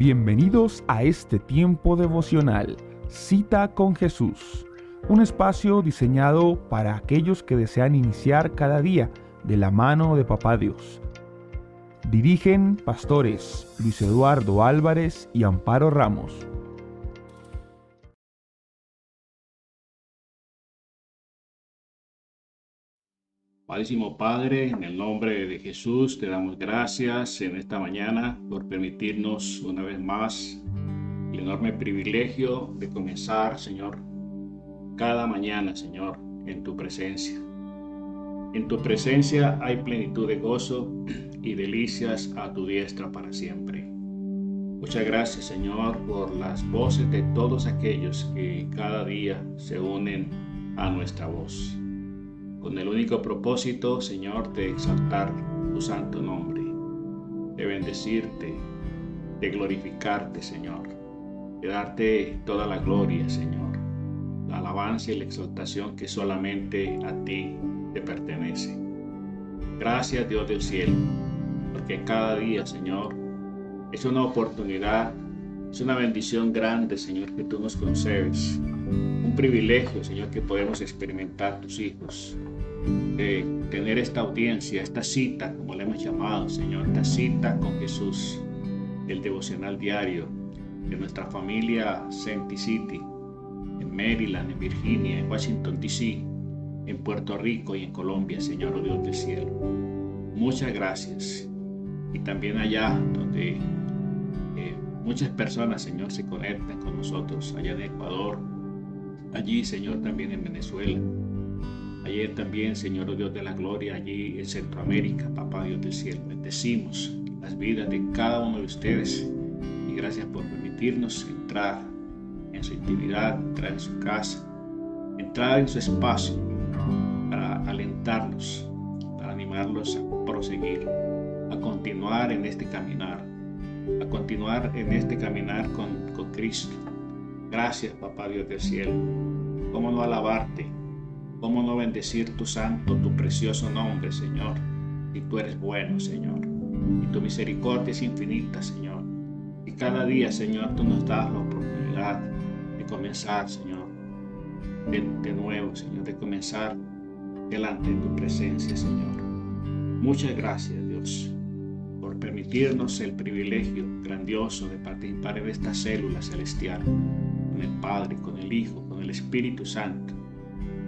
Bienvenidos a este tiempo devocional, Cita con Jesús, un espacio diseñado para aquellos que desean iniciar cada día de la mano de Papá Dios. Dirigen pastores Luis Eduardo Álvarez y Amparo Ramos. Padrísimo Padre, en el nombre de Jesús te damos gracias en esta mañana por permitirnos una vez más el enorme privilegio de comenzar, Señor, cada mañana, Señor, en tu presencia. En tu presencia hay plenitud de gozo y delicias a tu diestra para siempre. Muchas gracias, Señor, por las voces de todos aquellos que cada día se unen a nuestra voz, con el único propósito, Señor, de exaltar tu santo nombre, de bendecirte, de glorificarte, Señor, de darte toda la gloria, Señor, la alabanza y la exaltación que solamente a ti te pertenece. Gracias, Dios del cielo, porque cada día, Señor, es una oportunidad, es una bendición grande, Señor, que tú nos concedes. Un privilegio, Señor, que podemos experimentar tus hijos, de tener esta audiencia, esta cita, como le hemos llamado, Señor, esta cita con Jesús, el devocional diario de nuestra familia Senti City, en Maryland, en Virginia, en Washington, D.C., en Puerto Rico y en Colombia, Señor, oh Dios del cielo. Muchas gracias. Y también allá donde muchas personas, Señor, se conectan con nosotros, allá en Ecuador, allí, Señor, también en Venezuela, allí también, Señor, oh Dios de la gloria, allí en Centroamérica, Papá Dios del cielo. Bendecimos las vidas de cada uno de ustedes y gracias por permitirnos entrar en su intimidad, entrar en su casa, entrar en su espacio para alentarlos, para animarlos a proseguir, a continuar en este caminar, con Cristo. Gracias, Papá Dios del cielo. ¿Cómo no alabarte? ¿Cómo no bendecir tu santo, tu precioso nombre, Señor? Y tú eres bueno, Señor. Y tu misericordia es infinita, Señor. Y cada día, Señor, tú nos das la oportunidad de comenzar, Señor, de nuevo, Señor, de comenzar delante de tu presencia, Señor. Muchas gracias, Dios, por permitirnos el privilegio grandioso de participar en esta célula celestial, con el Padre, con el Hijo, con el Espíritu Santo.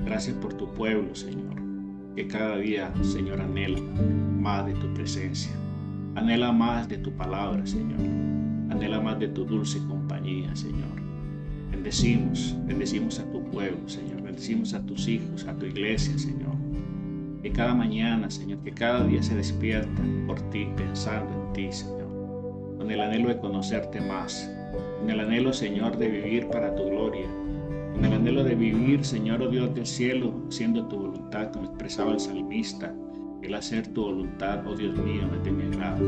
Gracias por tu pueblo, Señor, que cada día, Señor, anhela más de tu presencia, anhela más de tu palabra, Señor, anhela más de tu dulce compañía, Señor. Bendecimos a tu pueblo, Señor, bendecimos a tus hijos, a tu iglesia, Señor. Que cada mañana, Señor, que cada día se despierta por ti, pensando en ti, Señor, con el anhelo de conocerte más, con el anhelo, Señor, de vivir para tu gloria, con el anhelo de vivir, Señor, oh Dios del cielo, siendo tu voluntad, como expresaba el salmista, el hacer tu voluntad, oh Dios mío, es de mi agrado.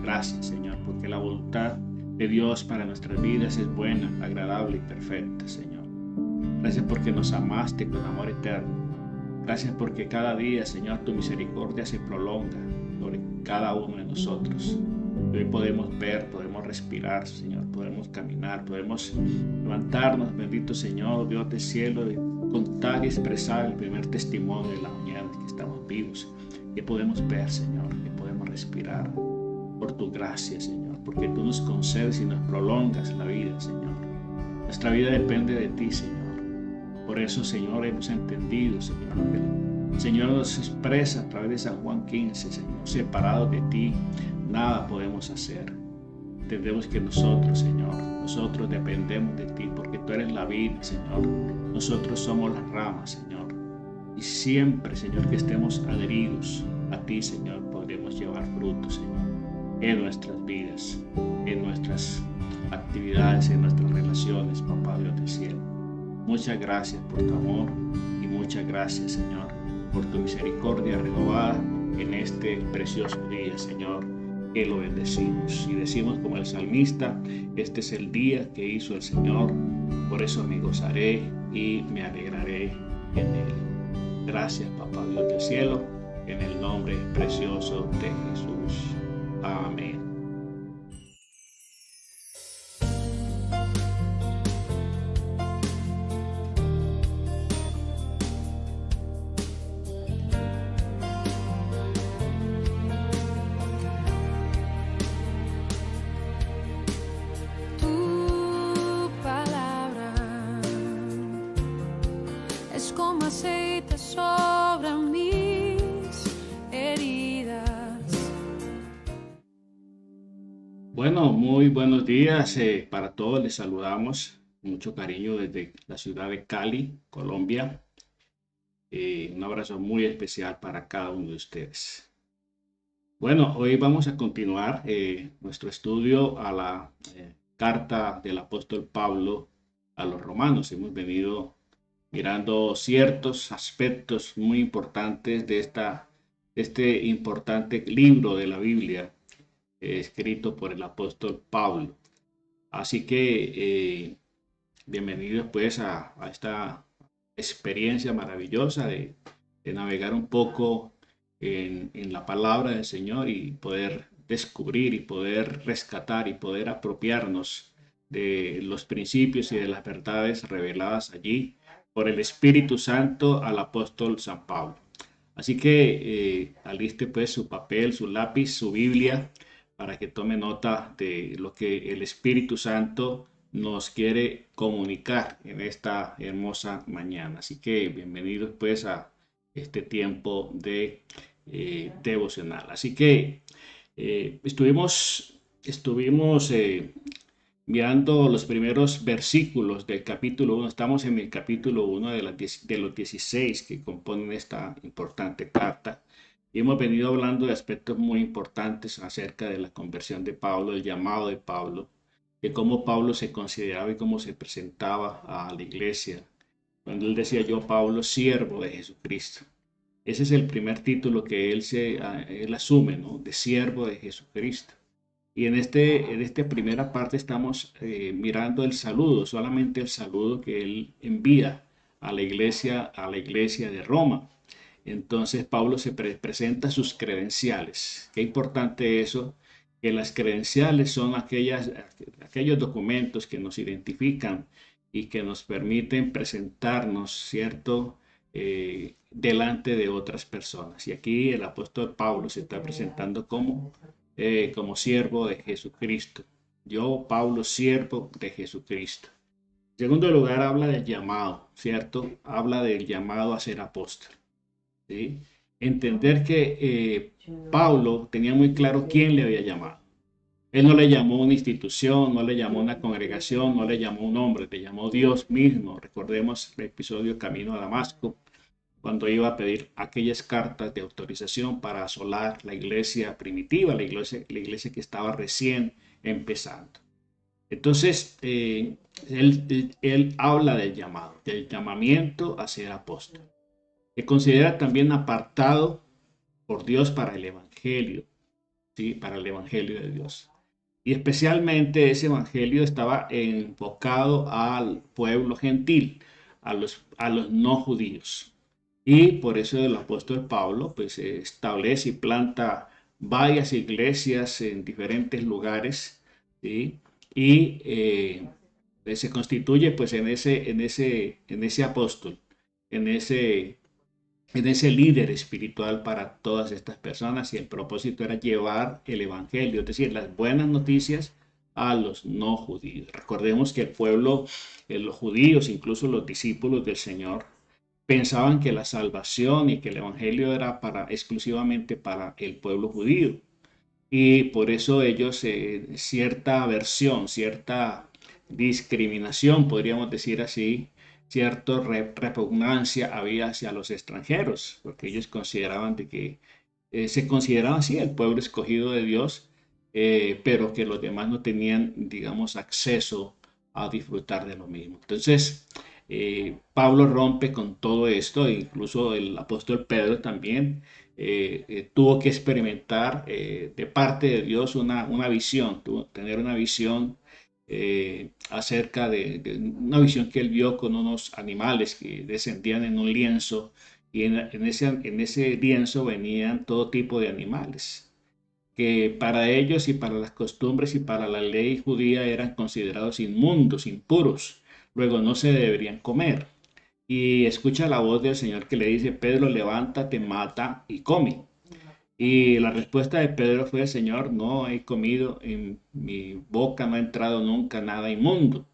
Gracias, Señor, porque la voluntad de Dios para nuestras vidas es buena, agradable y perfecta, Señor. Gracias porque nos amaste con amor eterno. Gracias porque cada día, Señor, tu misericordia se prolonga sobre cada uno de nosotros. Hoy podemos ver, podemos respirar, Señor, podemos caminar, podemos levantarnos, bendito Señor, Dios del cielo, y contar y expresar el primer testimonio de la mañana que estamos vivos, que podemos ver, Señor, que podemos respirar por tu gracia, Señor, porque tú nos concedes y nos prolongas la vida, Señor. Nuestra vida depende de ti, Señor. Por eso, Señor, hemos entendido, Señor, que el Señor nos expresa a través de San Juan 15, Señor, separados de ti, nada podemos hacer. Entendemos que nosotros, Señor, nosotros dependemos de ti, porque tú eres la vida, Señor. Nosotros somos las ramas, Señor. Y siempre, Señor, que estemos adheridos a ti, Señor, podremos llevar frutos, Señor, en nuestras vidas, en nuestras actividades, en nuestras relaciones, Papá Dios del cielo. Muchas gracias por tu amor y muchas gracias, Señor, por tu misericordia renovada en este precioso día, Señor, que lo bendecimos. Y decimos como el salmista, este es el día que hizo el Señor, por eso me gozaré y me alegraré en él. Gracias, Papá Dios del cielo, en el nombre precioso de Jesús. Amén. Bueno, muy buenos días para todos. Les saludamos con mucho cariño desde la ciudad de Cali, Colombia. Un abrazo muy especial para cada uno de ustedes. Bueno, hoy vamos a continuar nuestro estudio a la carta del apóstol Pablo a los romanos. Hemos venido mirando ciertos aspectos muy importantes de este importante libro de la Biblia escrito por el apóstol Pablo. Así que bienvenidos pues a esta experiencia maravillosa de navegar un poco en la palabra del Señor y poder descubrir y poder rescatar y poder apropiarnos de los principios y de las verdades reveladas allí por el Espíritu Santo al apóstol San Pablo. Así que aliste pues su papel, su lápiz, su Biblia, para que tome nota de lo que el Espíritu Santo nos quiere comunicar en esta hermosa mañana. Así que bienvenidos pues a este tiempo de devocional. Así que estuvimos mirando los primeros versículos del capítulo 1. Estamos en el capítulo 1 de los 16 que componen esta importante carta. Y hemos venido hablando de aspectos muy importantes acerca de la conversión de Pablo, el llamado de Pablo, de cómo Pablo se consideraba y cómo se presentaba a la iglesia. Cuando él decía: yo, Pablo, siervo de Jesucristo. Ese es el primer título que él asume, ¿no? De siervo de Jesucristo. Y en esta primera parte estamos mirando el saludo, solamente el saludo que él envía a la iglesia de Roma. Entonces Pablo se presenta sus credenciales. Qué importante eso, que las credenciales son aquellos documentos que nos identifican y que nos permiten presentarnos, ¿cierto? Delante de otras personas. Y aquí el apóstol Pablo se está presentando como siervo de Jesucristo. Yo, Pablo, siervo de Jesucristo. En segundo lugar, habla del llamado, ¿cierto? Habla del llamado a ser apóstol. ¿Sí? Entender que Pablo tenía muy claro quién le había llamado. Él no le llamó una institución, no le llamó una congregación, no le llamó un hombre, le llamó Dios mismo. Recordemos el episodio Camino a Damasco, cuando iba a pedir aquellas cartas de autorización para asolar la iglesia primitiva, la iglesia que estaba recién empezando. Entonces, él habla del llamado, del llamamiento a ser apóstol, que considera también apartado por Dios para el Evangelio, ¿sí? Para el Evangelio de Dios. Y especialmente ese Evangelio estaba enfocado al pueblo gentil, a los no judíos. Y por eso el apóstol Pablo pues establece y planta varias iglesias en diferentes lugares, ¿sí? Y se constituye pues en ese apóstol, en ese líder espiritual para todas estas personas, y el propósito era llevar el evangelio, es decir, las buenas noticias a los no judíos. Recordemos que el pueblo, los judíos, incluso los discípulos del Señor, pensaban que la salvación y que el evangelio era exclusivamente para el pueblo judío. Y por eso ellos, cierta aversión, cierta discriminación, podríamos decir así, cierta repugnancia había hacia los extranjeros, porque ellos consideraban de que se consideraban así el pueblo escogido de Dios, pero que los demás no tenían, digamos, acceso a disfrutar de lo mismo. Entonces, Pablo rompe con todo esto, e incluso el apóstol Pedro también tuvo que experimentar de parte de Dios una visión, tener una visión acerca de una visión que él vio con unos animales que descendían en un lienzo, y en ese lienzo venían todo tipo de animales que para ellos y para las costumbres y para la ley judía eran considerados inmundos, impuros, luego no se deberían comer. Y escucha la voz del Señor que le dice: Pedro, levántate, mata y come. Y la respuesta de Pedro fue: Señor, no he comido, en mi boca no ha entrado nunca nada inmundo.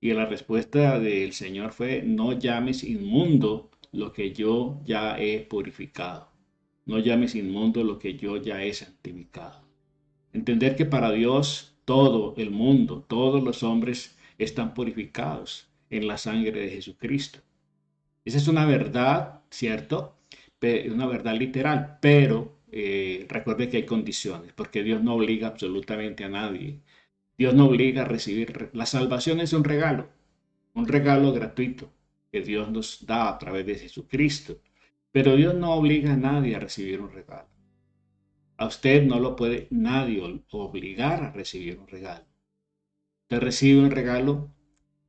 Y la respuesta del Señor fue: no llames inmundo lo que yo ya he purificado. No llames inmundo lo que yo ya he santificado. Entender que para Dios todo el mundo, todos los hombres están purificados en la sangre de Jesucristo. Esa es una verdad, ¿cierto? Una verdad literal, pero recuerde que hay condiciones, porque Dios no obliga absolutamente a nadie. Dios no obliga a recibir. La salvación es un regalo gratuito que Dios nos da a través de Jesucristo. Pero Dios no obliga a nadie a recibir un regalo. A usted no lo puede nadie obligar a recibir un regalo. Usted recibe un regalo,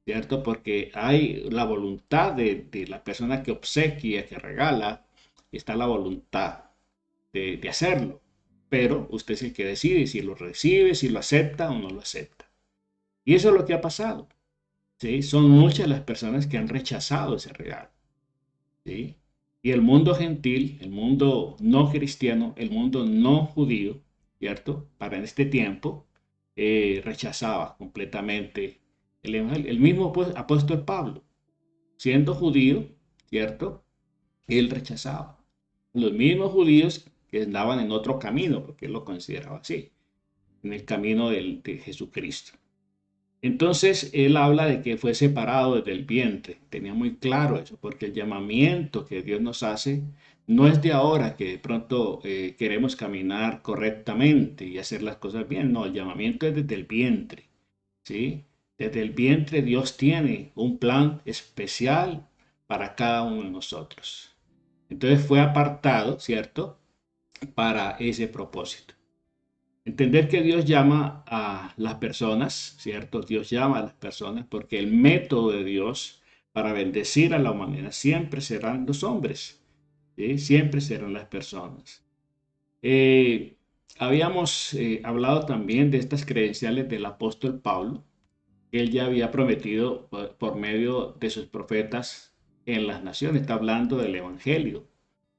¿cierto? Porque hay la voluntad de la persona que obsequia, que regala, está la voluntad de hacerlo. Pero usted es el que decide si lo recibe, si lo acepta o no lo acepta. Y eso es lo que ha pasado. ¿Sí? Son muchas las personas que han rechazado ese regalo. ¿Sí? Y el mundo gentil, el mundo no cristiano, el mundo no judío, ¿cierto? Para este tiempo, rechazaba completamente el evangelio. El mismo apóstol Pablo, siendo judío, ¿cierto? Él rechazaba. Los mismos judíos que andaban en otro camino, porque él lo consideraba así, en el camino de Jesucristo. Entonces él habla de que fue separado desde el vientre. Tenía muy claro eso, porque el llamamiento que Dios nos hace no es de ahora que de pronto queremos caminar correctamente y hacer las cosas bien. No, el llamamiento es desde el vientre, ¿sí? Desde el vientre Dios tiene un plan especial para cada uno de nosotros. Entonces fue apartado, ¿cierto? Para ese propósito. Entender que Dios llama a las personas, ¿cierto? Dios llama a las personas porque el método de Dios para bendecir a la humanidad siempre serán los hombres, ¿sí? Siempre serán las personas. Eh, Habíamos hablado también de estas credenciales del apóstol Pablo, que él ya había prometido por medio de sus profetas en las naciones. Está hablando del Evangelio,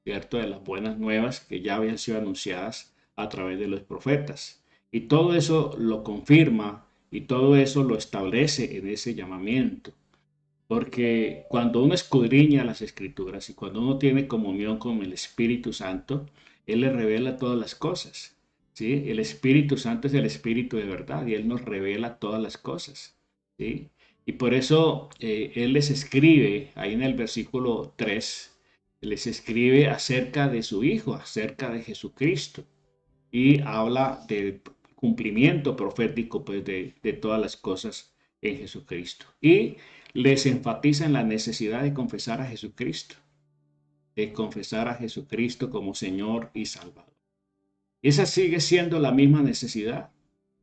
¿cierto? De las buenas nuevas que ya habían sido anunciadas a través de los profetas. Y todo eso lo confirma y todo eso lo establece en ese llamamiento. Porque cuando uno escudriña las escrituras y cuando uno tiene comunión con el Espíritu Santo, Él le revela todas las cosas. ¿Sí? El Espíritu Santo es el Espíritu de verdad y Él nos revela todas las cosas. ¿Sí? Y por eso Él les escribe, ahí en el versículo 3, les escribe acerca de su Hijo, acerca de Jesucristo. Y habla del cumplimiento profético pues, de todas las cosas en Jesucristo. Y les enfatiza en la necesidad de confesar a Jesucristo, de confesar a Jesucristo como Señor y Salvador. Esa sigue siendo la misma necesidad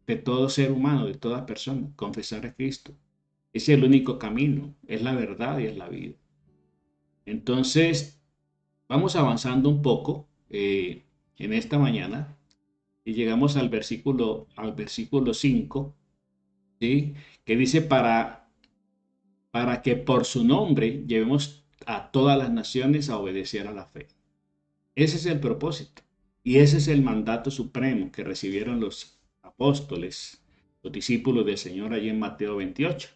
de todo ser humano, de toda persona, confesar a Cristo. Es el único camino, es la verdad y es la vida. Entonces, vamos avanzando un poco en esta mañana y llegamos al versículo 5, ¿sí? Que dice para que por su nombre llevemos a todas las naciones a obedecer a la fe. Ese es el propósito y ese es el mandato supremo que recibieron los apóstoles, los discípulos del Señor allí en Mateo 28.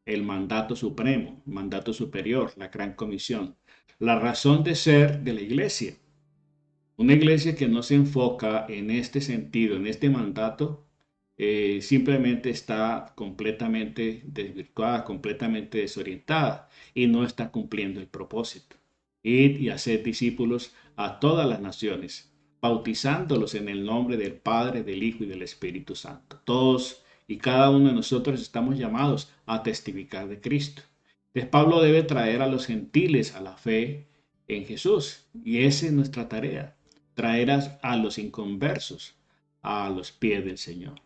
El mandato supremo, mandato superior, la gran comisión, la razón de ser de la iglesia. Una iglesia que no se enfoca en este sentido, en este mandato, simplemente está completamente desvirtuada, completamente desorientada y no está cumpliendo el propósito. Ir y hacer discípulos a todas las naciones, bautizándolos en el nombre del Padre, del Hijo y del Espíritu Santo. Todos y cada uno de nosotros estamos llamados a testificar de Cristo. Entonces Pablo debe traer a los gentiles a la fe en Jesús y esa es nuestra tarea, traer a los inconversos a los pies del Señor.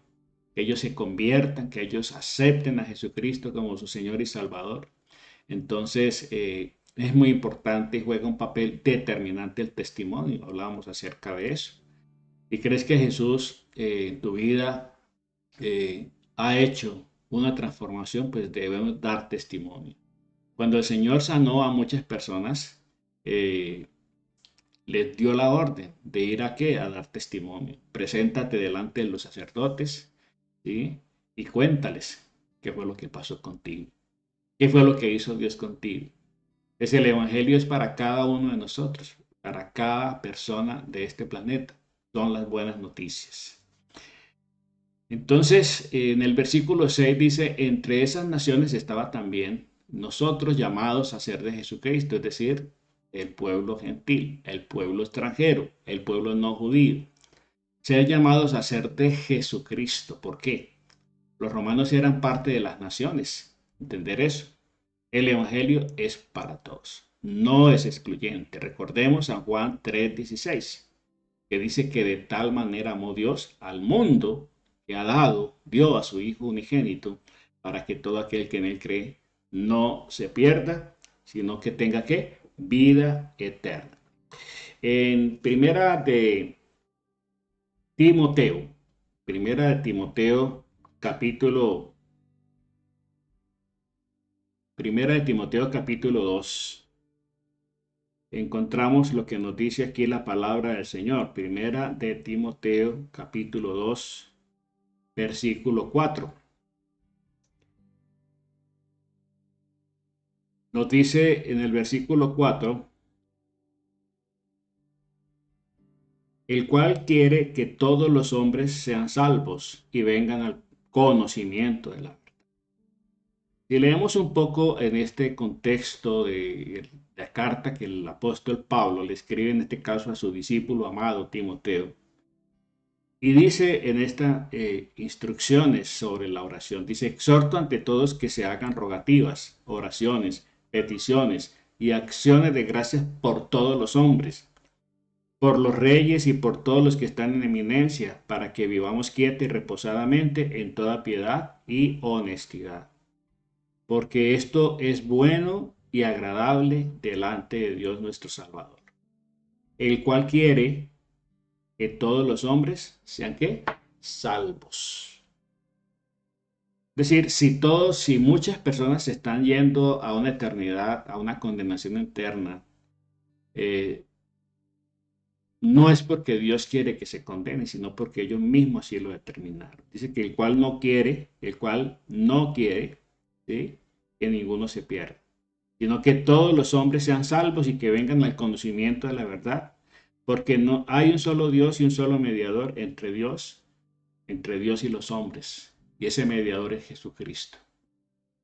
Que ellos se conviertan, que ellos acepten a Jesucristo como su Señor y Salvador. Entonces, es muy importante y juega un papel determinante el testimonio. Hablábamos acerca de eso. ¿Y crees que Jesús en tu vida ha hecho una transformación? Pues debemos dar testimonio. Cuando el Señor sanó a muchas personas, les dio la orden de ir a qué? A dar testimonio. Preséntate delante de los sacerdotes, ¿sí? Y cuéntales qué fue lo que pasó contigo. ¿Qué fue lo que hizo Dios contigo? El Evangelio es para cada uno de nosotros, para cada persona de este planeta. Son las buenas noticias. Entonces, en el versículo 6 dice, entre esas naciones estaba también nosotros llamados a ser de Jesucristo, es decir, el pueblo gentil, el pueblo extranjero, el pueblo no judío. Ser llamados a ser de Jesucristo. ¿Por qué? Los romanos eran parte de las naciones. Entender eso. El evangelio es para todos. No es excluyente. Recordemos San Juan 3:16, que dice que de tal manera amó Dios al mundo que dio a su Hijo unigénito, para que todo aquel que en él cree no se pierda, sino que tenga ¿qué? Vida eterna. En Timoteo, primera de Timoteo, capítulo, primera de Timoteo, capítulo 2, encontramos lo que nos dice aquí la palabra del Señor. Primera de Timoteo, capítulo 2, versículo 4. Nos dice en el versículo 4, el cual quiere que todos los hombres sean salvos y vengan al conocimiento de la verdad. Si leemos un poco en este contexto de la carta que el apóstol Pablo le escribe en este caso a su discípulo amado Timoteo, y dice en estas instrucciones sobre la oración, dice, exhorto ante todos que se hagan rogativas, oraciones, peticiones y acciones de gracias por todos los hombres, por los reyes y por todos los que están en eminencia, para que vivamos quieta y reposadamente en toda piedad y honestidad. Porque esto es bueno y agradable delante de Dios nuestro Salvador, el cual quiere que todos los hombres sean ¿qué? Salvos. Es decir, si muchas personas se están yendo a una eternidad, a una condenación eterna, no es porque Dios quiere que se condene, sino porque ellos mismos así lo determinaron. Dice que el cual no quiere, ¿sí? Que ninguno se pierda, sino que todos los hombres sean salvos y que vengan al conocimiento de la verdad, porque no hay un solo Dios y un solo mediador entre Dios y los hombres, y ese mediador es Jesucristo.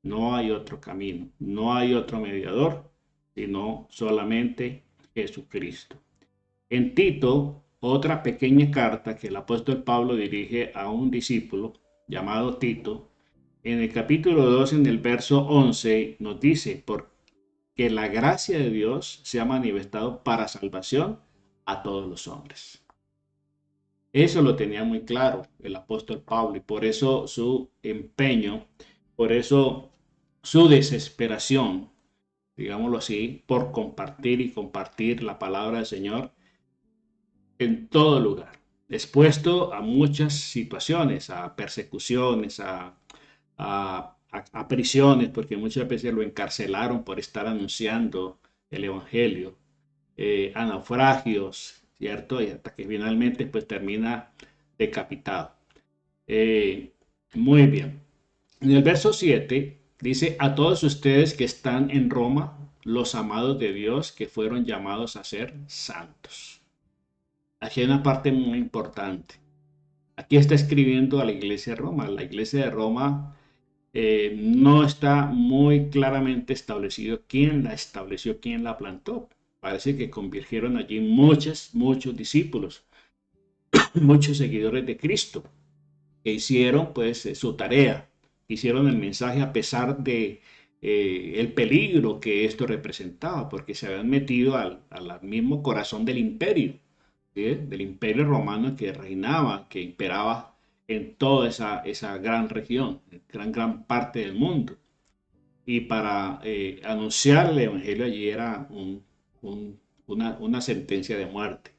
No hay otro camino, no hay otro mediador, sino solamente Jesucristo. En Tito, otra pequeña carta que el apóstol Pablo dirige a un discípulo llamado Tito, en el capítulo 2, en el verso 11, nos dice, porque la gracia de Dios se ha manifestado para salvación a todos los hombres. Eso lo tenía muy claro el apóstol Pablo, y por eso su empeño, por eso su desesperación, digámoslo así, por compartir y compartir la palabra del Señor en todo lugar, expuesto a muchas situaciones, a persecuciones, a prisiones, porque muchas veces lo encarcelaron por estar anunciando el Evangelio, a naufragios, ¿cierto? Y hasta que finalmente pues termina decapitado. Muy bien. En el verso 7 dice, a todos ustedes que están en Roma, los amados de Dios que fueron llamados a ser santos. Aquí hay una parte muy importante. Aquí está escribiendo a la iglesia de Roma. La iglesia de Roma no está muy claramente establecido quién la estableció, quién la plantó. Parece que convirgieron allí muchos discípulos, muchos seguidores de Cristo, que hicieron pues su tarea, hicieron el mensaje a pesar de el peligro que esto representaba, porque se habían metido al mismo corazón del imperio, ¿sí? Del imperio romano que reinaba, que imperaba en toda esa gran región, gran parte del mundo. Y para anunciar el evangelio allí era una sentencia de muerte.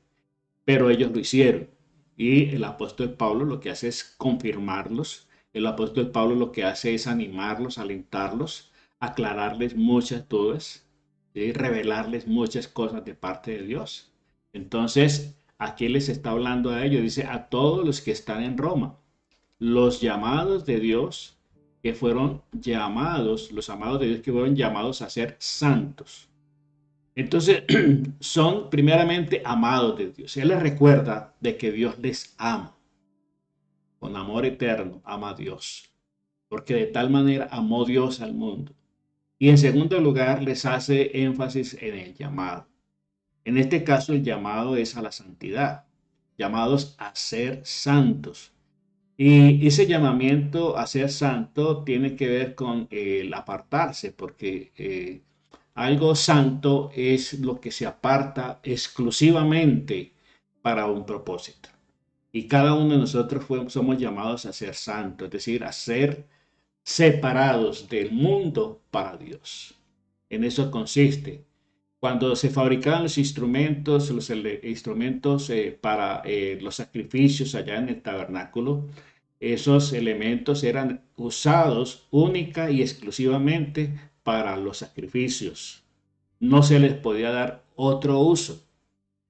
Pero ellos lo hicieron. Y el apóstol Pablo lo que hace es confirmarlos. El apóstol Pablo lo que hace es animarlos, alentarlos, aclararles muchas dudas, ¿sí? Revelarles muchas cosas de parte de Dios. Entonces, aquí les está hablando a ellos, dice, a todos los que están en Roma, los llamados de Dios que fueron llamados, los amados de Dios que fueron llamados a ser santos. Entonces, son primeramente amados de Dios. Él les recuerda de que Dios les ama. con amor eterno, ama a Dios, porque de tal manera amó Dios al mundo. Y en segundo lugar, les hace énfasis en el llamado. En este caso, el llamado es a la santidad, llamados a ser santos. Y ese llamamiento a ser santo tiene que ver con el apartarse, porque algo santo es lo que se aparta exclusivamente para un propósito. Y cada uno de nosotros somos llamados a ser santos, es decir, a ser separados del mundo para Dios. En eso consiste. Cuando se fabricaban los instrumentos para los sacrificios allá en el tabernáculo, esos elementos eran usados única y exclusivamente para los sacrificios. No se les podía dar otro uso,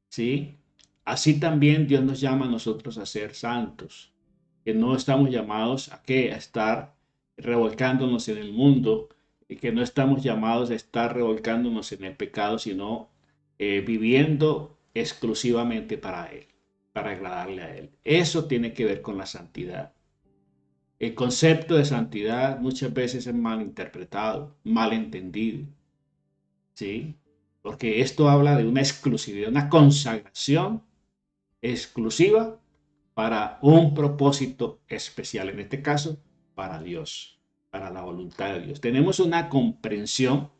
¿sí? Así también Dios nos llama a nosotros a ser santos, que no estamos llamados a qué, a estar revolcándonos en el mundo, y que no estamos llamados a estar revolcándonos en el pecado, sino viviendo exclusivamente para Él, para agradarle a Él. Eso tiene que ver con la santidad. El concepto de santidad muchas veces es mal interpretado, mal entendido, ¿sí? Porque esto habla de una exclusividad, una consagración exclusiva para un propósito especial, en este caso, para Dios, para la voluntad de Dios. Tenemos una comprensión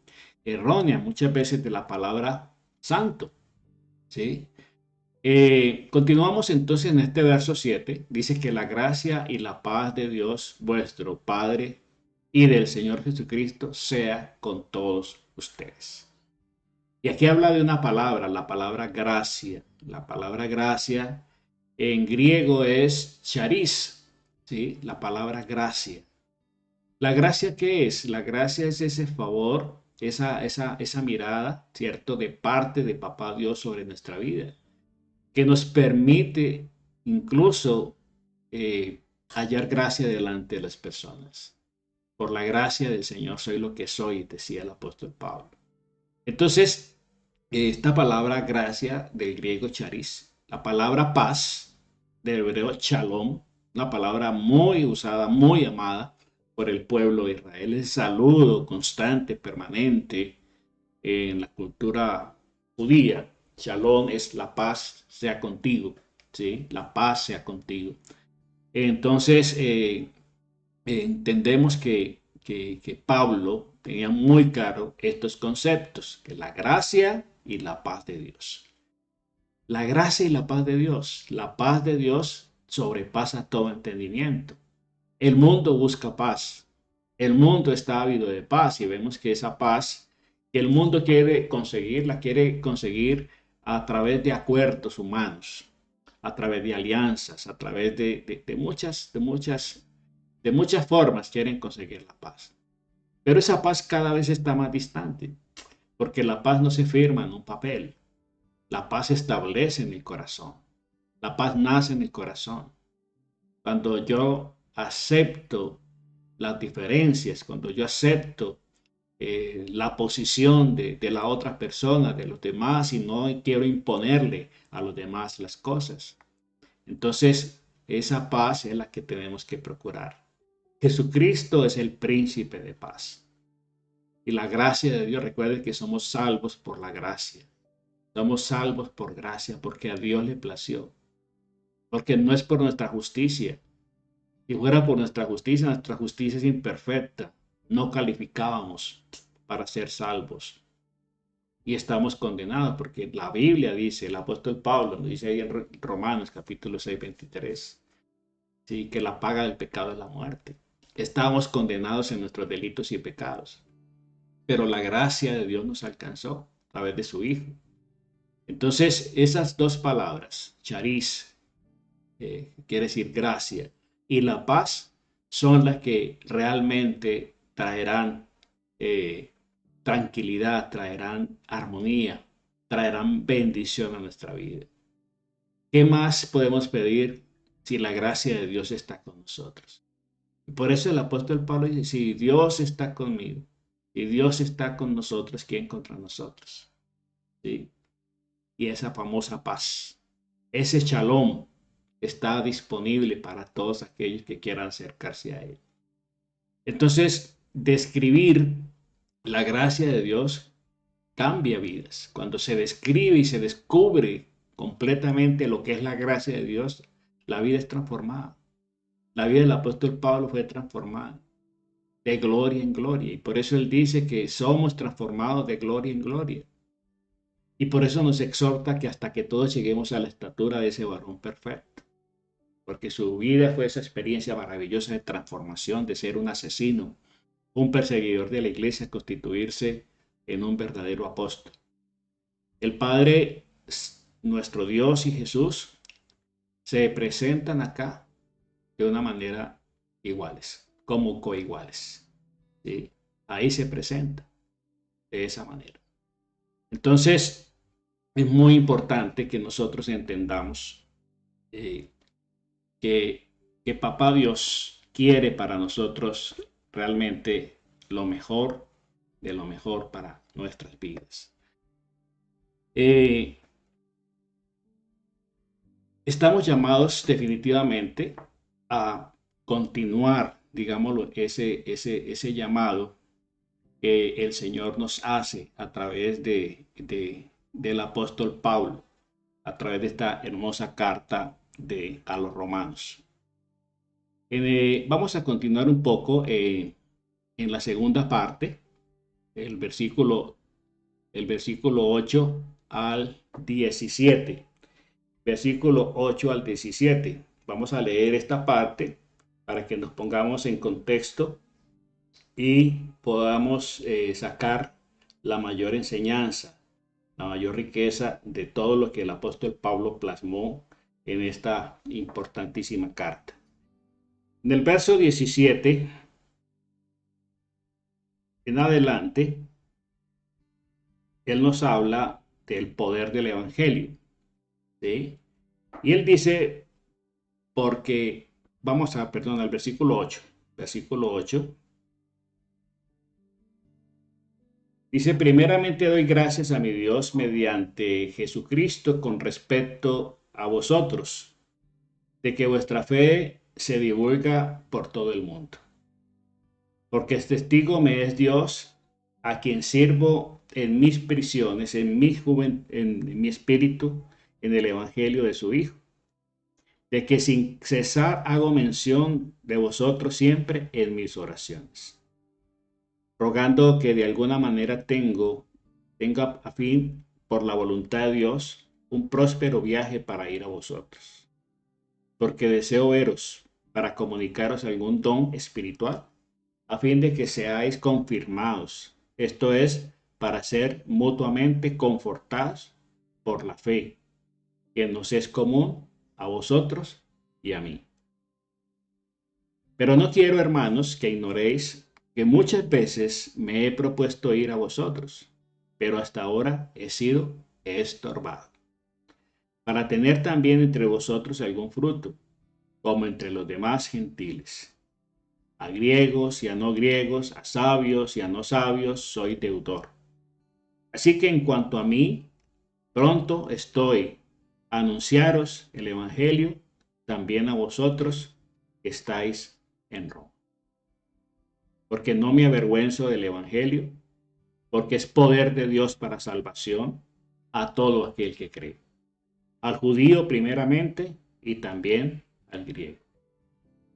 errónea muchas veces de la palabra santo, ¿sí? Continuamos entonces en este verso 7. Dice que la gracia y la paz de Dios, vuestro Padre, y del Señor Jesucristo sea con todos ustedes. Y aquí habla de una palabra, la palabra gracia. La palabra gracia en griego es charis, ¿sí? La palabra gracia. ¿La gracia qué es? La gracia es ese favor, esa mirada, ¿cierto? De parte de Papá Dios sobre nuestra vida, que nos permite incluso hallar gracia delante de las personas. Por la gracia del Señor soy lo que soy, decía el apóstol Pablo. Entonces, esta palabra gracia del griego charis, la palabra paz del hebreo shalom, una palabra muy usada, muy amada por el pueblo de Israel, el saludo constante, permanente en la cultura judía. Shalom es la paz sea contigo, ¿sí? La paz sea contigo. Entonces, entendemos que Pablo tenía muy claro estos conceptos, que la gracia y la paz de Dios. La gracia y la paz de Dios sobrepasa todo entendimiento. El mundo busca paz, el mundo está ávido de paz y vemos que esa paz que el mundo quiere conseguir, la quiere conseguir a través de acuerdos humanos, a través de alianzas, a través de muchas formas quieren conseguir la paz. Pero esa paz cada vez está más distante, porque la paz no se firma en un papel. La paz se establece en el corazón. La paz nace en el corazón. Cuando yo acepto las diferencias, cuando yo acepto la posición de la otra persona, de los demás, y no quiero imponerle a los demás las cosas. Entonces, esa paz es la que tenemos que procurar. Jesucristo es el príncipe de paz. Y la gracia de Dios, recuerden que somos salvos por la gracia. Somos salvos por gracia, porque a Dios le plació. Porque no es por nuestra justicia. Si fuera por nuestra justicia es imperfecta. No calificábamos para ser salvos. Y estamos condenados, porque la Biblia dice, el apóstol Pablo nos dice ahí en Romanos capítulo 6, 23, ¿sí? Que la paga del pecado es la muerte. Estábamos condenados en nuestros delitos y pecados. Pero la gracia de Dios nos alcanzó a través de su Hijo. Entonces, esas dos palabras, charis, quiere decir gracia, y la paz, son las que realmente traerán tranquilidad, traerán armonía, traerán bendición a nuestra vida. ¿Qué más podemos pedir si la gracia de Dios está con nosotros? Por eso el apóstol Pablo dice, si Dios está conmigo, y Dios está con nosotros, ¿quién contra nosotros? ¿Sí? Y esa famosa paz, ese shalom, está disponible para todos aquellos que quieran acercarse a Él. Entonces, describir la gracia de Dios cambia vidas. Cuando se describe y se descubre completamente lo que es la gracia de Dios, la vida es transformada. La vida del apóstol Pablo fue transformada de gloria en gloria. Y por eso él dice que somos transformados de gloria en gloria. Y por eso nos exhorta que hasta que todos lleguemos a la estatura de ese varón perfecto. Porque su vida fue esa experiencia maravillosa de transformación, de ser un asesino, un perseguidor de la iglesia, a constituirse en un verdadero apóstol. El Padre, nuestro Dios y Jesús se presentan acá de una manera iguales, como coiguales. ¿Sí? Ahí se presenta de esa manera. Entonces, es muy importante que nosotros entendamos que Papá Dios quiere para nosotros realmente lo mejor de lo mejor para nuestras vidas. Estamos llamados definitivamente a continuar, digámoslo, ese llamado que el Señor nos hace a través del apóstol Pablo, a través de esta hermosa carta a los romanos. Vamos a continuar un poco en la segunda parte, el versículo 8 al 17. Versículo 8 al 17. Vamos a leer esta parte para que nos pongamos en contexto y podamos sacar la mayor enseñanza, la mayor riqueza de todo lo que el apóstol Pablo plasmó en esta importantísima carta. En el verso 17 en adelante, él nos habla del poder del evangelio, ¿sí? Y él dice, porque, al versículo 8. Versículo 8. Dice, primeramente doy gracias a mi Dios mediante Jesucristo con respecto a vosotros, de que vuestra fe se divulga por todo el mundo. Porque es testigo me es Dios, a quien sirvo en mis prisiones, en mi espíritu, en el evangelio de su Hijo, de que sin cesar hago mención de vosotros siempre en mis oraciones, rogando que de alguna manera tenga a fin, por la voluntad de Dios, un próspero viaje para ir a vosotros, porque deseo veros para comunicaros algún don espiritual, a fin de que seáis confirmados, esto es, para ser mutuamente confortados por la fe, que nos es común a vosotros y a mí. Pero no quiero, hermanos, que ignoréis que muchas veces me he propuesto ir a vosotros, pero hasta ahora he sido estorbado, para tener también entre vosotros algún fruto, como entre los demás gentiles. A griegos y a no griegos, a sabios y a no sabios, soy deudor. Así que en cuanto a mí, pronto estoy a anunciaros el evangelio también a vosotros que estáis en Roma. Porque no me avergüenzo del evangelio, porque es poder de Dios para salvación a todo aquel que cree, al judío primeramente y también al griego.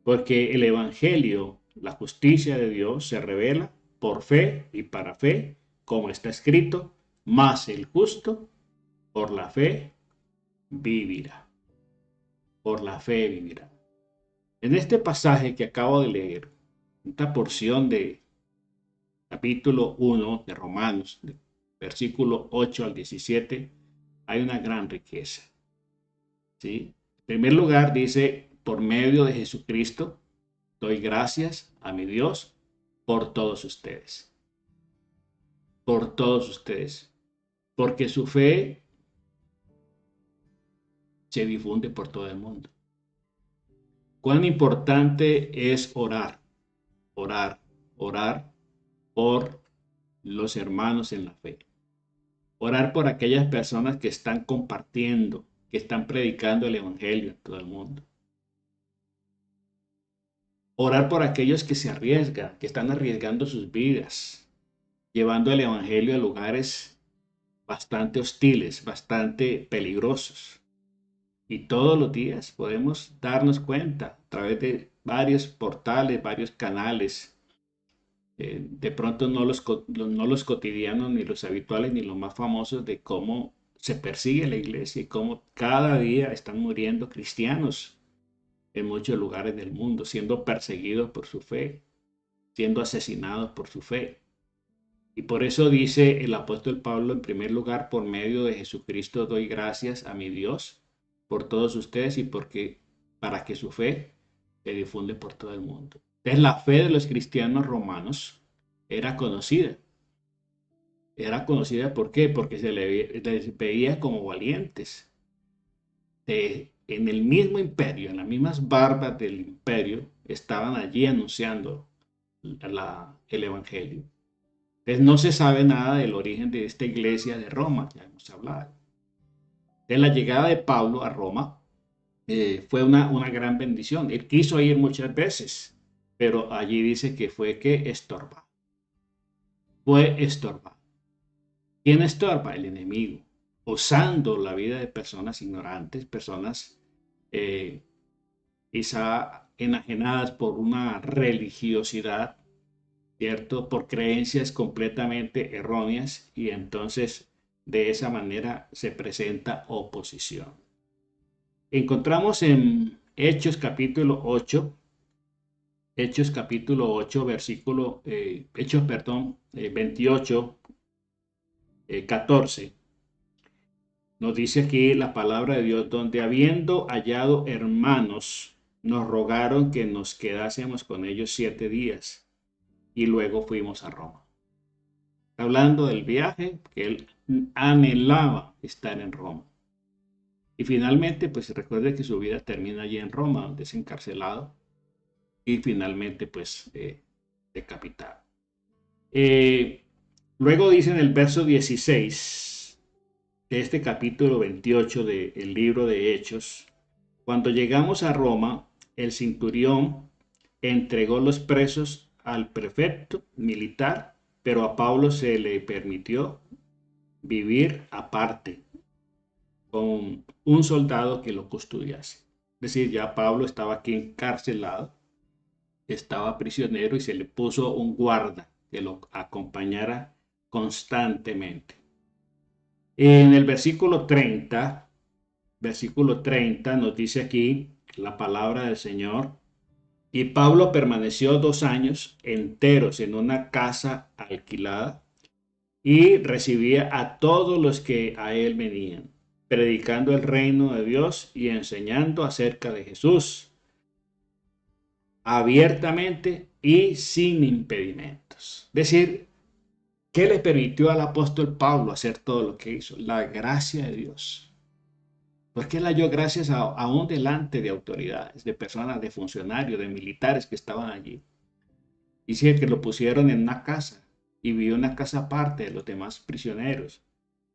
Porque el evangelio, la justicia de Dios, se revela por fe y para fe, como está escrito, mas el justo por la fe vivirá. Por la fe vivirá. En este pasaje que acabo de leer, esta porción de capítulo 1 de Romanos, versículo 8 al 17, hay una gran riqueza. ¿Sí? En primer lugar dice, por medio de Jesucristo, doy gracias a mi Dios por todos ustedes. Por todos ustedes. Porque su fe se difunde por todo el mundo. Cuán importante es orar por los hermanos en la fe. Orar por aquellas personas que están compartiendo, que están predicando el Evangelio en todo el mundo. Orar por aquellos que se arriesgan, que están arriesgando sus vidas, llevando el Evangelio a lugares bastante hostiles, bastante peligrosos. Y todos los días podemos darnos cuenta a través de varios portales, varios canales, de pronto no los cotidianos, ni los habituales, ni los más famosos, de cómo se persigue la iglesia y cómo cada día están muriendo cristianos en muchos lugares del mundo, siendo perseguidos por su fe, siendo asesinados por su fe. Y por eso dice el apóstol Pablo, en primer lugar, por medio de Jesucristo doy gracias a mi Dios por todos ustedes y para que su fe se difunde por todo el mundo. Entonces la fe de los cristianos romanos era conocida. Era conocida, ¿por qué? Porque les veía como valientes. En el mismo imperio, en las mismas barbas del imperio, estaban allí anunciando el Evangelio. Entonces no se sabe nada del origen de esta iglesia de Roma, ya hemos hablado. De la llegada de Pablo a Roma fue una gran bendición. Él quiso ir muchas veces, pero allí dice que fue que estorba. Fue estorba. ¿Quién estorba? El enemigo, usando la vida de personas ignorantes, personas quizá enajenadas por una religiosidad, ¿cierto? Por creencias completamente erróneas, y entonces de esa manera se presenta oposición. Encontramos en Hechos capítulo 8, versículo, 28, 14. Nos dice aquí la palabra de Dios, donde habiendo hallado hermanos, nos rogaron que nos quedásemos con ellos 7 días y luego fuimos a Roma. Hablando del viaje, que él anhelaba estar en Roma. Y finalmente, pues recuerde que su vida termina allí en Roma, donde es encarcelado y finalmente, pues, decapitado. Luego dice en el verso 16 de este capítulo 28 del libro de Hechos, cuando llegamos a Roma, el centurión entregó los presos al prefecto militar, pero a Pablo se le permitió vivir aparte con un soldado que lo custodiase. Es decir, ya Pablo estaba aquí encarcelado, estaba prisionero y se le puso un guarda que lo acompañara constantemente. En el versículo 30 nos dice aquí la palabra del Señor: y Pablo permaneció 2 años enteros en una casa alquilada y recibía a todos los que a él venían, predicando el reino de Dios y enseñando acerca de Jesús abiertamente y sin impedimentos. Es decir, ¿qué le permitió al apóstol Pablo hacer todo lo que hizo? La gracia de Dios. Porque él halló gracias aún delante de autoridades, de personas, de funcionarios, de militares que estaban allí. Dice que lo pusieron en una casa y vivió en una casa aparte de los demás prisioneros.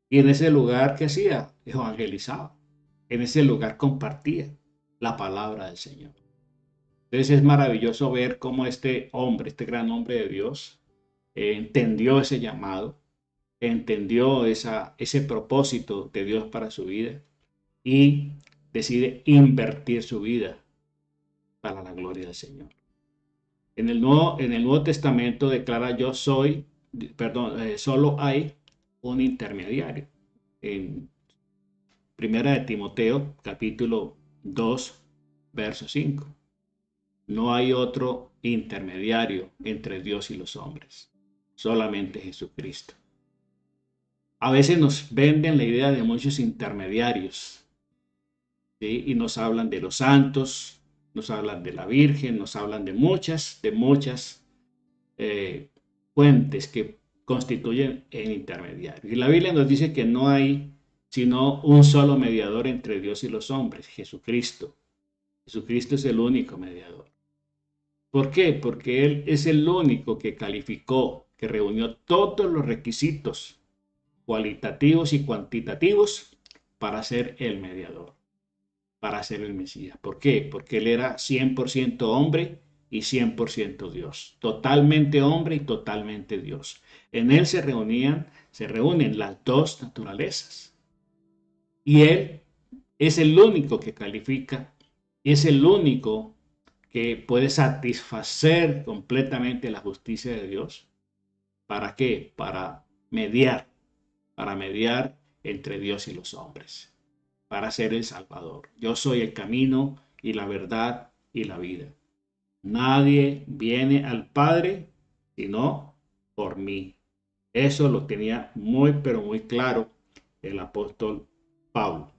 Y en ese lugar, ¿qué hacía? Evangelizaba. En ese lugar compartía la palabra del Señor. Entonces es maravilloso ver cómo este hombre, este gran hombre de Dios, entendió ese llamado, entendió ese propósito de Dios para su vida y decide invertir su vida para la gloria del Señor. En el Nuevo Testamento declara solo hay un intermediario. En Primera de Timoteo, capítulo 2, verso 5. No hay otro intermediario entre Dios y los hombres, solamente Jesucristo. A veces nos venden la idea de muchos intermediarios, ¿sí? Y nos hablan de los santos, nos hablan de la Virgen, nos hablan de muchas fuentes que constituyen el intermediario. Y la Biblia nos dice que no hay sino un solo mediador entre Dios y los hombres, Jesucristo. Jesucristo es el único mediador. ¿Por qué? Porque Él es el único que calificó, que reunió todos los requisitos cualitativos y cuantitativos para ser el mediador, para ser el Mesías. ¿Por qué? Porque él era 100% hombre y 100% Dios. Totalmente hombre y totalmente Dios. En él se reúnen las dos naturalezas. Y él es el único que califica, es el único que puede satisfacer completamente la justicia de Dios. ¿Para qué? Para mediar entre Dios y los hombres, para ser el Salvador. Yo soy el camino y la verdad y la vida. Nadie viene al Padre sino por mí. Eso lo tenía muy, pero muy claro el apóstol Pablo.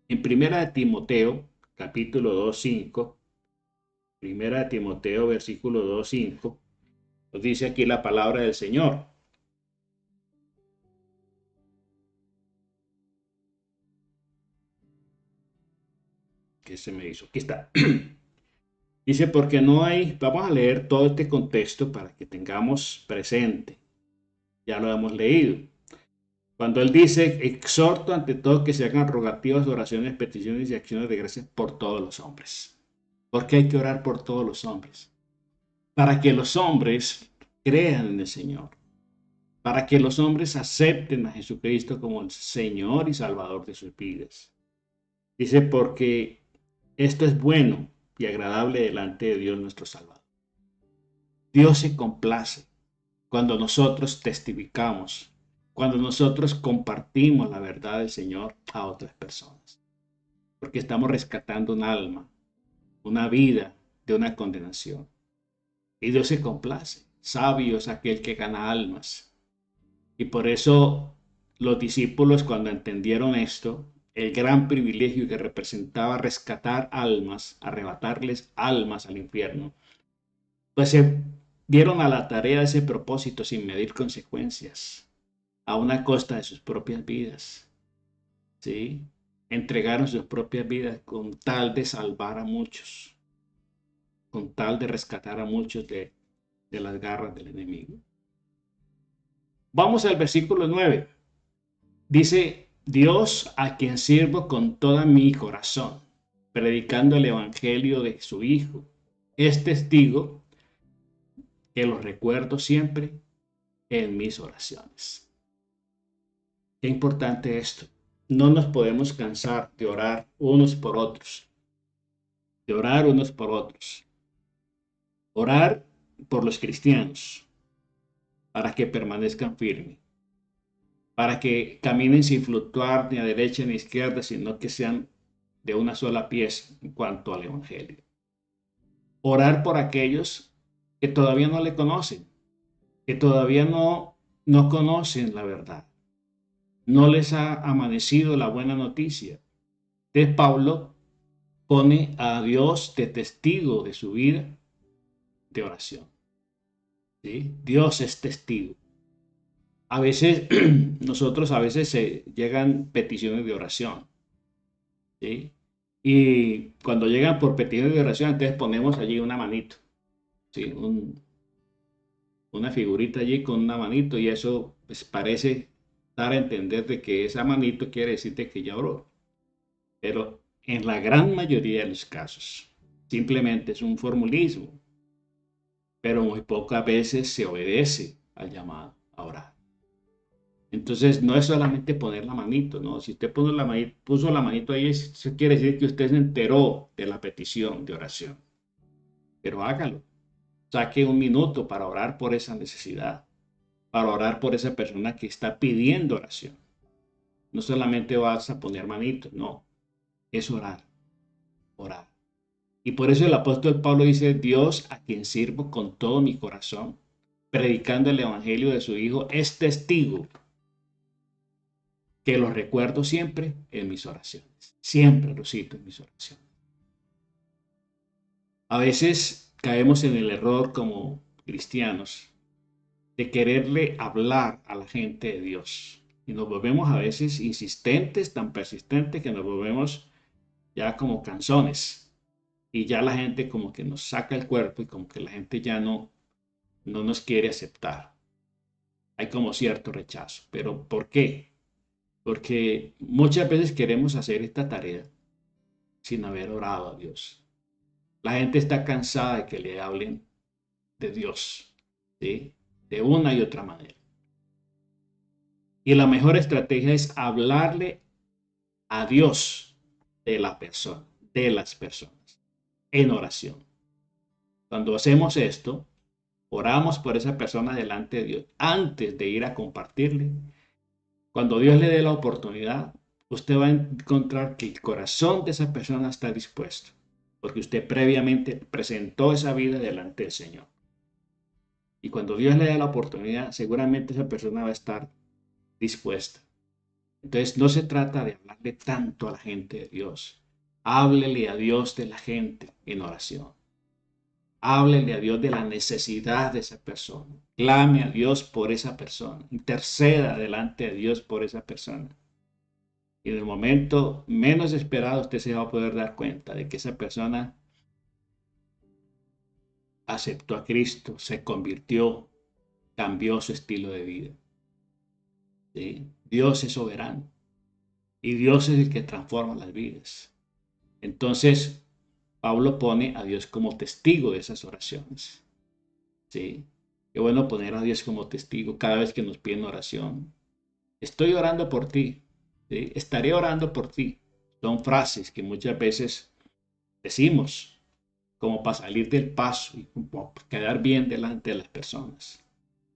En Primera de Timoteo, capítulo 2:5, Primera de Timoteo, versículo 2:5, nos dice aquí la palabra del Señor. ¿Qué se me hizo? Aquí está. Dice, porque no hay, vamos a leer todo este contexto para que tengamos presente. Ya lo hemos leído. Cuando él dice, exhorto ante todo que se hagan rogativas, oraciones, peticiones y acciones de gracia por todos los hombres. ¿Por qué hay que orar por todos los hombres? Para que los hombres crean en el Señor. Para que los hombres acepten a Jesucristo como el Señor y Salvador de sus vidas. Dice, porque esto es bueno y agradable delante de Dios nuestro Salvador. Dios se complace cuando nosotros testificamos, cuando nosotros compartimos la verdad del Señor a otras personas. Porque estamos rescatando un alma, una vida de una condenación. Y Dios se complace. Sabio es aquel que gana almas. Y por eso los discípulos, cuando entendieron esto, el gran privilegio que representaba rescatar almas, arrebatarles almas al infierno, pues se dieron a la tarea de ese propósito sin medir consecuencias, a una costa de sus propias vidas, ¿sí? Entregaron sus propias vidas con tal de salvar a muchos, con tal de rescatar a muchos de las garras del enemigo. Vamos al versículo 9. Dice, Dios a quien sirvo con todo mi corazón, predicando el evangelio de su Hijo, es testigo que lo recuerdo siempre en mis oraciones. Qué importante esto. No nos podemos cansar de orar unos por otros, de orar unos por otros. Orar por los cristianos para que permanezcan firmes, para que caminen sin fluctuar ni a derecha ni a izquierda, sino que sean de una sola pieza en cuanto al Evangelio. Orar por aquellos que todavía no le conocen, que todavía no conocen la verdad. No les ha amanecido la buena noticia. Entonces Pablo pone a Dios de testigo de su vida de oración. ¿Sí? Dios es testigo. A veces, nosotros a veces llegan peticiones de oración. ¿Sí? Y cuando llegan por peticiones de oración, entonces ponemos allí una manito. ¿Sí? Una figurita allí con una manito y eso pues, parece dar a entender de que esa manito quiere decirte que ya oró. Pero en la gran mayoría de los casos, simplemente es un formulismo. Pero muy pocas veces se obedece al llamado a orar. Entonces, no es solamente poner la manito, ¿no? Si usted puso la manito ahí, eso quiere decir que usted se enteró de la petición de oración. Pero hágalo. Saque un minuto para orar por esa necesidad, para orar por esa persona que está pidiendo oración. No solamente vas a poner manitos, no. Es orar, orar. Y por eso el apóstol Pablo dice, Dios a quien sirvo con todo mi corazón, predicando el evangelio de su Hijo, es testigo que lo recuerdo siempre en mis oraciones. Siempre lo cito en mis oraciones. A veces caemos en el error como cristianos de quererle hablar a la gente de Dios. Y nos volvemos a veces insistentes, tan persistentes que nos volvemos ya como canzones. Y ya la gente como que nos saca el cuerpo y como que la gente ya no nos quiere aceptar. Hay como cierto rechazo. ¿Pero por qué? porque muchas veces queremos hacer esta tarea sin haber orado a Dios. La gente está cansada de que le hablen de Dios, ¿sí? De una y otra manera. Y la mejor estrategia es hablarle a Dios de la persona, de las personas, en oración. Cuando hacemos esto, oramos por esa persona delante de Dios antes de ir a compartirle. Cuando Dios le dé la oportunidad, usted va a encontrar que el corazón de esa persona está dispuesto, porque usted previamente presentó esa vida delante del Señor. Y cuando Dios le dé la oportunidad, seguramente esa persona va a estar dispuesta. Entonces no se trata de hablarle tanto a la gente de Dios. Háblele a Dios de la gente en oración. Háblele a Dios de la necesidad de esa persona. Clame a Dios por esa persona. Interceda delante de Dios por esa persona. Y en el momento menos esperado usted se va a poder dar cuenta de que esa persona aceptó a Cristo, se convirtió, cambió su estilo de vida. ¿Sí? Dios es soberano y Dios es el que transforma las vidas. Entonces, Pablo pone a Dios como testigo de esas oraciones. ¿Sí? Qué bueno poner a Dios como testigo cada vez que nos piden oración. Estoy orando por ti. ¿Sí? Estaré orando por ti. Son frases que muchas veces decimos como para salir del paso y quedar bien delante de las personas.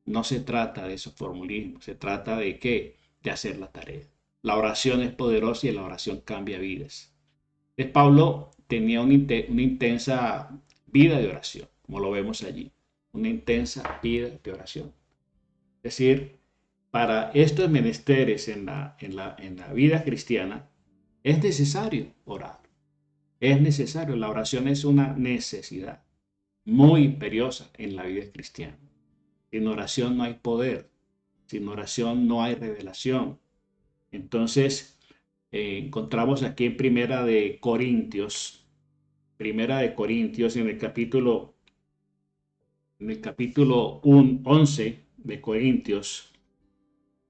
No se trata de esos formulismos, se trata de qué, de hacer la tarea. La oración es poderosa y la oración cambia vidas. Entonces, Pablo tenía una intensa vida de oración, como lo vemos allí, una intensa vida de oración. Es decir, para estos menesteres en la vida cristiana es necesario orar. Es necesario, la oración es una necesidad muy imperiosa en la vida cristiana. Sin oración no hay poder, sin oración no hay revelación. Entonces, encontramos aquí en Primera de Corintios en el capítulo 11 de Corintios,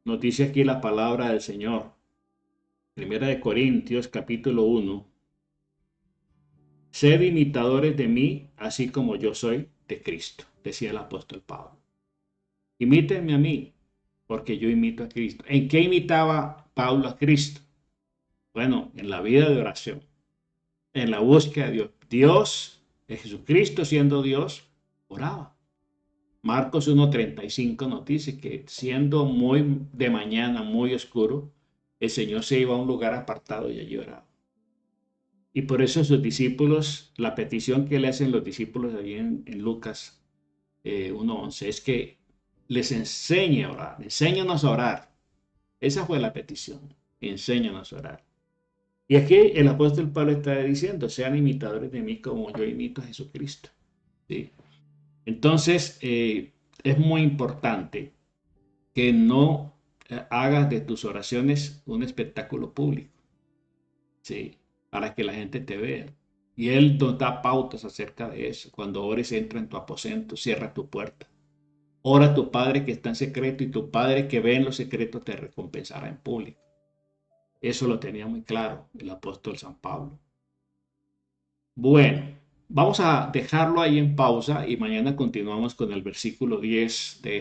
nos dice aquí la palabra del Señor. Primera de Corintios, capítulo 1. Sed imitadores de mí, así como yo soy de Cristo, decía el apóstol Pablo. Imítenme a mí, porque yo imito a Cristo. ¿En qué imitaba Pablo a Cristo? Bueno, en la vida de oración, en la búsqueda de Dios. Dios, Jesucristo siendo Dios, oraba. Marcos 1:35 nos dice que siendo muy de mañana, muy oscuro, el Señor se iba a un lugar apartado y allí oraba. Y por eso sus discípulos, la petición que le hacen los discípulos allí en Lucas 1:11 es que les enseñe a orar, enséñanos a orar. Esa fue la petición, enséñanos a orar. Y aquí el apóstol Pablo está diciendo, sean imitadores de mí como yo imito a Jesucristo. ¿Sí? Entonces, es muy importante que no hagas de tus oraciones un espectáculo público, ¿sí? Para que la gente te vea. Y Él nos da pautas acerca de eso. Cuando ores, entra en tu aposento, cierra tu puerta. Ora a tu Padre que está en secreto y tu Padre que ve en lo secreto te recompensará en público. Eso lo tenía muy claro el apóstol San Pablo. Bueno, vamos a dejarlo ahí en pausa y mañana continuamos con el versículo 10 de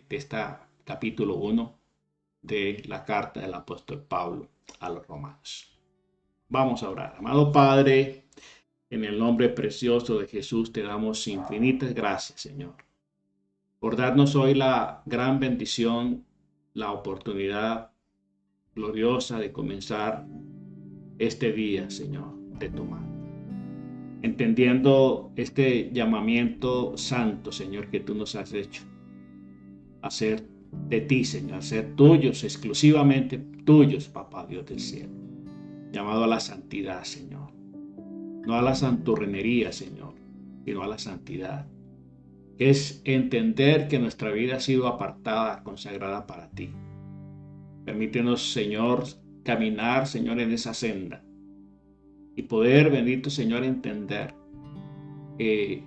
esta capítulo 1 de la carta del apóstol Pablo a los romanos. Vamos a orar. Amado Padre, en el nombre precioso de Jesús te damos infinitas gracias, Señor, por darnos hoy la gran bendición, la oportunidad gloriosa de comenzar este día, Señor, de tu mano. Entendiendo este llamamiento santo, Señor, que tú nos has hecho, a ser de ti, Señor, a ser tuyos, exclusivamente tuyos, Papá Dios del cielo, llamado a la santidad, Señor, no a la santurrenería, Señor, sino a la santidad, que es entender que nuestra vida ha sido apartada, consagrada para ti. Permítenos, Señor, caminar, Señor, en esa senda y poder, bendito Señor, entender que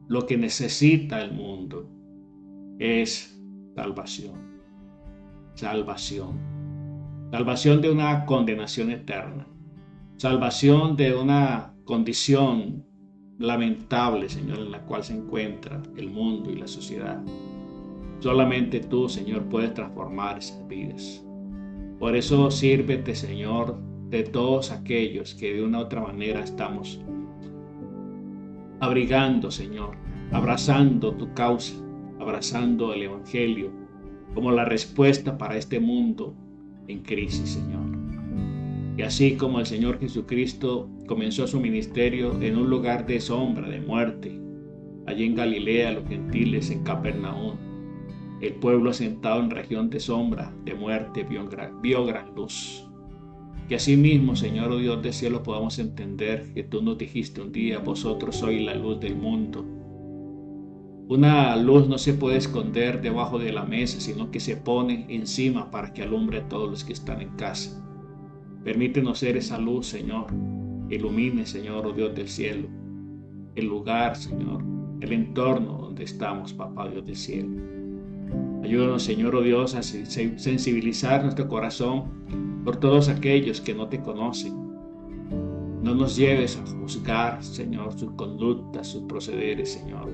lo que necesita el mundo es salvación, salvación. salvación de una condenación eterna, salvación de una condición lamentable, Señor, en la cual se encuentra el mundo y la sociedad. Solamente tú, Señor, puedes transformar esas vidas. Por eso sírvete, Señor, de todos aquellos que de una u otra manera estamos abrigando, Señor, abrazando tu causa, abrazando el Evangelio como la respuesta para este mundo en crisis, Señor. Y así como el Señor Jesucristo comenzó su ministerio en un lugar de sombra, de muerte, allí en Galilea, los gentiles en Capernaum, el pueblo asentado en región de sombra, de muerte, vio gran luz. Que así mismo, Señor, oh Dios del cielo, podamos entender que tú nos dijiste un día: vosotros sois la luz del mundo. Una luz no se puede esconder debajo de la mesa, sino que se pone encima para que alumbre a todos los que están en casa. Permítenos ser esa luz, Señor. Ilumine, Señor, oh Dios del cielo, el lugar, Señor, el entorno donde estamos, Papá Dios del cielo. Ayúdanos, Señor, oh Dios, a sensibilizar nuestro corazón por todos aquellos que no te conocen. No nos lleves a juzgar, Señor, sus conductas, sus procederes, Señor.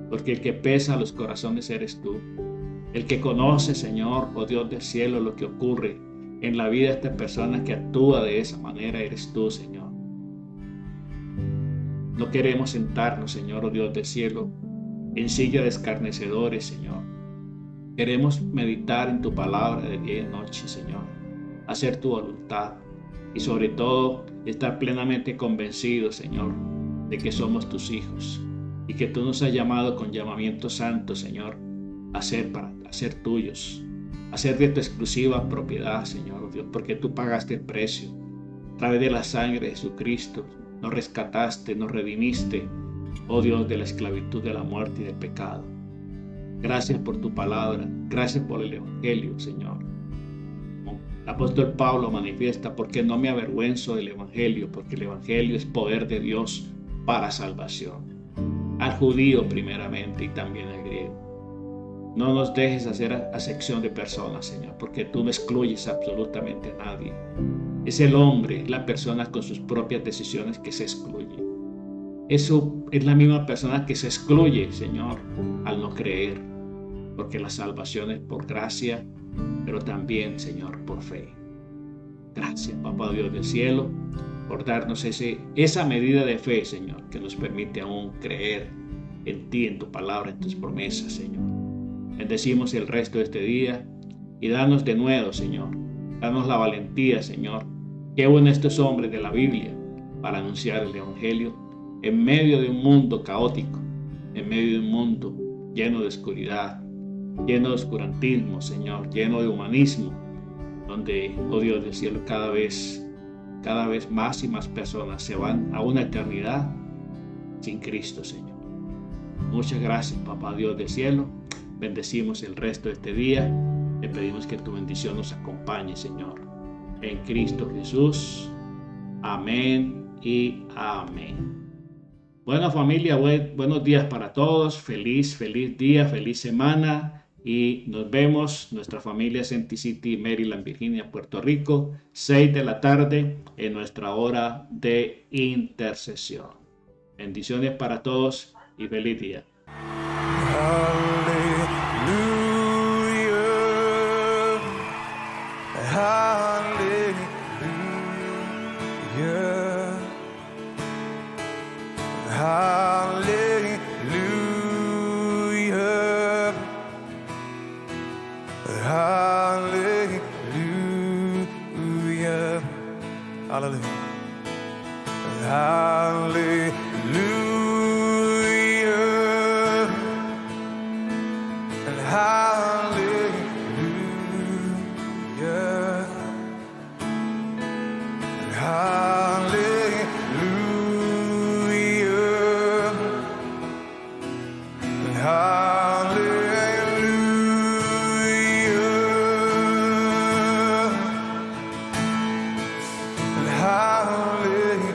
Porque el que pesa los corazones eres tú. El que conoce, Señor, oh Dios del cielo, lo que ocurre en la vida de esta persona que actúa de esa manera eres tú, Señor. No queremos sentarnos, Señor, oh Dios del cielo, en silla de escarnecedores, Señor. Queremos meditar en tu palabra de día y de noche, Señor. Hacer tu voluntad y sobre todo estar plenamente convencidos, Señor, de que somos tus hijos y que tú nos has llamado con llamamiento santo, Señor, a ser tuyos, a ser de tu exclusiva propiedad, Señor, Dios, porque tú pagaste el precio. A través de la sangre de Jesucristo nos rescataste, nos redimiste, oh Dios, de la esclavitud, de la muerte y del pecado. Gracias por tu palabra, gracias por el Evangelio, Señor. El apóstol Pablo manifiesta: porque no me avergüenzo del Evangelio, porque el Evangelio es poder de Dios para salvación, al judío primeramente y también al griego. No nos dejes hacer acepción de personas, Señor, porque tú no excluyes absolutamente a nadie. Es el hombre, la persona con sus propias decisiones que se excluye. Eso es la misma persona que se excluye, Señor, al no creer, porque la salvación es por gracia, pero también, Señor, por fe. Gracias, Papá Dios del cielo, por darnos esa medida de fe, Señor, que nos permite aún creer en ti, en tu palabra, en tus promesas, Señor. Bendecimos el resto de este día y danos de nuevo, Señor. Danos la valentía, Señor, que unen estos hombres de la Biblia para anunciar el Evangelio en medio de un mundo caótico, en medio de un mundo lleno de oscuridad, lleno de oscurantismo, Señor, lleno de humanismo, donde, oh Dios del cielo, cada vez más y más personas se van a una eternidad sin Cristo, Señor. Muchas gracias, Papá Dios del cielo. Bendecimos el resto de este día. Le pedimos que tu bendición nos acompañe, Señor. En Cristo Jesús. Amén y amén. Bueno, familia, buenos días para todos. Feliz día, feliz semana. Y nos vemos, nuestra familia Senti City, Maryland, Virginia, Puerto Rico, 6 de la tarde en nuestra hora de intercesión. Bendiciones para todos y feliz día. Hallelujah. Hallelujah. Hallelujah. Hallelujah. Hallelujah.